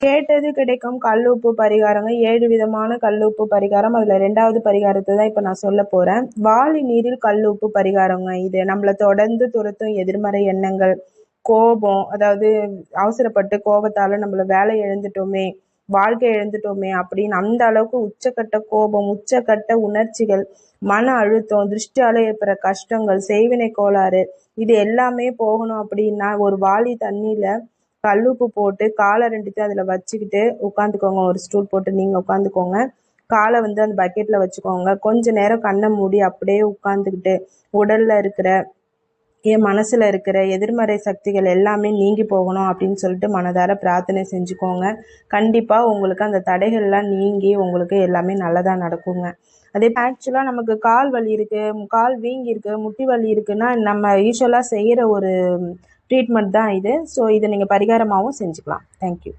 கேட்டது கிடைக்கும் கல்லுப்பு பரிகாரங்க. 7 விதமான கல்லுப்பு பரிகாரம். அதுல 2வது பரிகாரத்தை தான் இப்ப நான் சொல்ல போறேன். வாளி நீரில் கல்லுப்பு பரிகாரங்க. இது நம்மள தொடர்ந்து துரத்தும் எதிர்மறை எண்ணங்கள், கோபம், அதாவது அவசரப்பட்டு கோபத்தால நம்மள வேலை இழந்துட்டோமே, வாழ்க்கை இழந்துட்டோமே அப்படின்னு அந்த அளவுக்கு உச்சக்கட்ட கோபம், உச்சக்கட்ட உணர்ச்சிகள், மன அழுத்தம், திருஷ்டியால ஏற்படுற கஷ்டங்கள், செய்வினை கோளாறு, இது எல்லாமே போகணும் அப்படின்னா ஒரு வாளி தண்ணியில கல்லுப்பு போட்டு காலை 2த்தையும் அதுல வச்சுக்கிட்டு உட்காந்துக்கோங்க. ஒரு ஸ்டூல் போட்டு நீங்க உட்காந்துக்கோங்க. காலை வந்து அந்த பக்கெட்ல வச்சுக்கோங்க. கொஞ்ச நேரம் கண்ணை மூடி அப்படியே உட்காந்துக்கிட்டு உடல்ல இருக்கிற என் மனசுல இருக்கிற எதிர்மறை சக்திகள் எல்லாமே நீங்கி போகணும் அப்படின்னு சொல்லிட்டு மனதார பிரார்த்தனை செஞ்சுக்கோங்க. கண்டிப்பா உங்களுக்கு அந்த தடைகள்லாம் நீங்கி உங்களுக்கு எல்லாமே நல்லதா நடக்குங்க. அதே ஆக்சுவலா நமக்கு கால் வலி இருக்கு, கால் வீங்கி இருக்கு, முட்டி வலி இருக்குன்னா நம்ம யூஸ்வலா செய்யற ஒரு ட்ரீட்மெண்ட் தான் இது. ஸோ இதை நீங்க பரிகாரமாகவும் செஞ்சுக்கலாம். தேங்க்யூ.